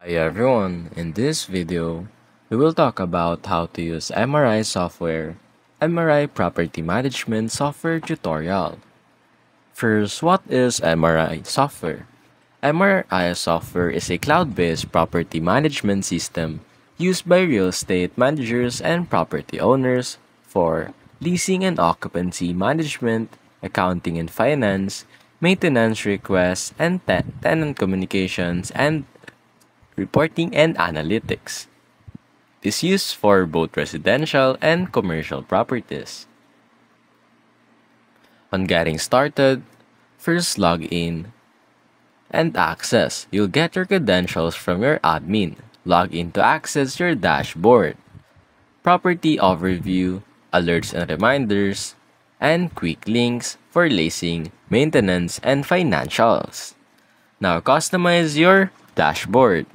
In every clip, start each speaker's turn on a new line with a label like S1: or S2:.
S1: Hi everyone, in this video, we will talk about how to use MRI software, MRI Property Management Software tutorial. First, what is MRI software? MRI software is a cloud-based property management system used by real estate managers and property owners for leasing and occupancy management, accounting and finance, maintenance requests, and tenant communications and reporting and analytics. It is used for both residential and commercial properties. On getting started, first log in and access. You'll get your credentials from your admin. Log in to access your dashboard, property overview, alerts and reminders, and quick links for leasing, maintenance, and financials. Now customize your dashboard.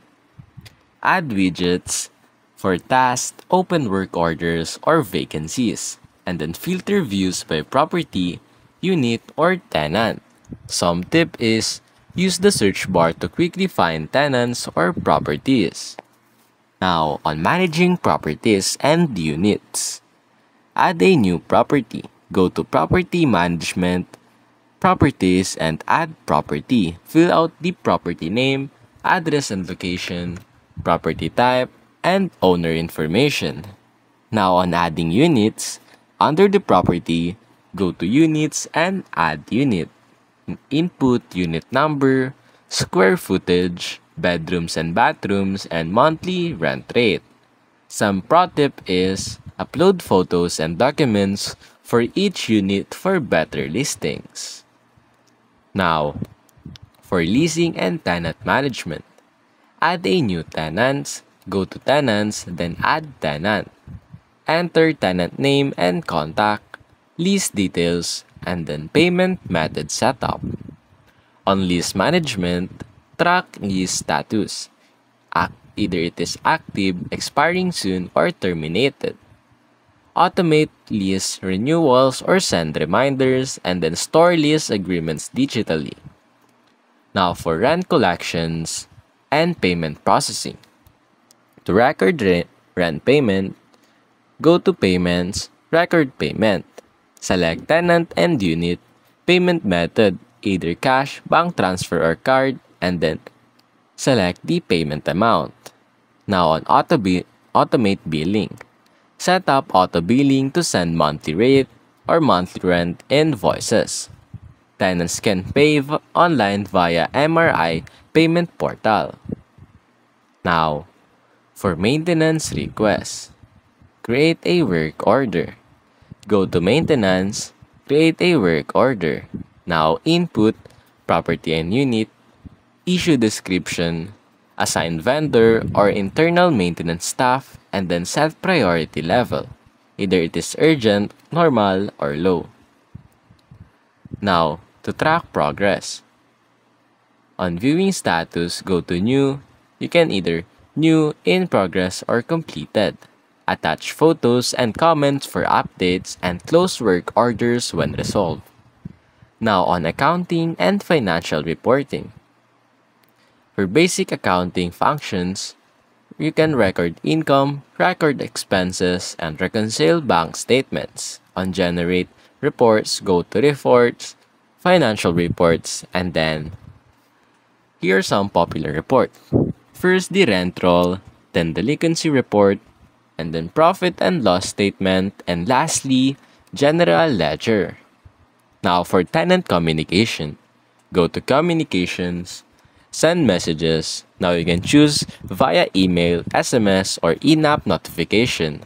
S1: Add widgets for tasks, open work orders, or vacancies, and then filter views by property, unit, or tenant. Some tip is use the search bar to quickly find tenants or properties. Now, on managing properties and units, add a new property. Go to Property Management, Properties, and add property. Fill out the property name, address and location, property type, and owner information. Now on adding units, under the property, go to Units and add unit. Input unit number, square footage, bedrooms and bathrooms, and monthly rent rate. Some pro tip is upload photos and documents for each unit for better listings. Now, for leasing and tenant management, add a new tenant, go to tenants, then add tenant. Enter tenant name and contact, lease details, and then payment method setup. On lease management, track lease status. Either it is active, expiring soon, or terminated. Automate lease renewals or send reminders, and then store lease agreements digitally. Now for rent collections and payment processing. To record rent payment, go to Payments, Record Payment. Select Tenant and Unit, Payment Method, either cash, bank transfer, or card, and then select the payment amount. Now on Automate Billing. Set up auto billing to send monthly rate or monthly rent invoices. Tenants can pay online via MRI payment portal. Now, for maintenance requests, create a work order. Go to Maintenance, create a work order. Now input property and unit, issue description, assign vendor or internal maintenance staff, and then set priority level. Either it is urgent, normal, or low. Now, to track progress. On viewing status, go to New. You can either New, In Progress, or Completed. Attach photos and comments for updates and close work orders when resolved. Now on accounting and financial reporting. For basic accounting functions, you can record income, record expenses, and reconcile bank statements. On generate reports, go to reports, financial reports, and then here are some popular reports. First, the rent roll, then delinquency report, and then profit and loss statement, and lastly, general ledger. Now for tenant communication, go to Communications, Send Messages. Now you can choose via email, SMS, or in-app notification.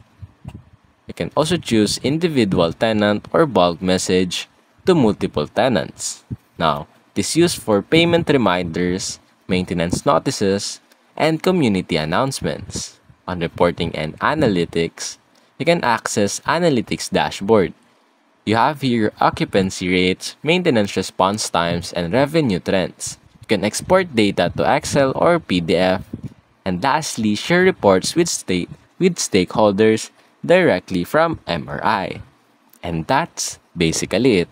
S1: You can also choose individual tenant or bulk message to multiple tenants. Now, it is used for payment reminders, maintenance notices, and community announcements. On reporting and analytics, you can access Analytics dashboard. You have here occupancy rates, maintenance response times, and revenue trends. You can export data to Excel or PDF. And lastly, share reports with stakeholders directly from MRI. And that's basically it.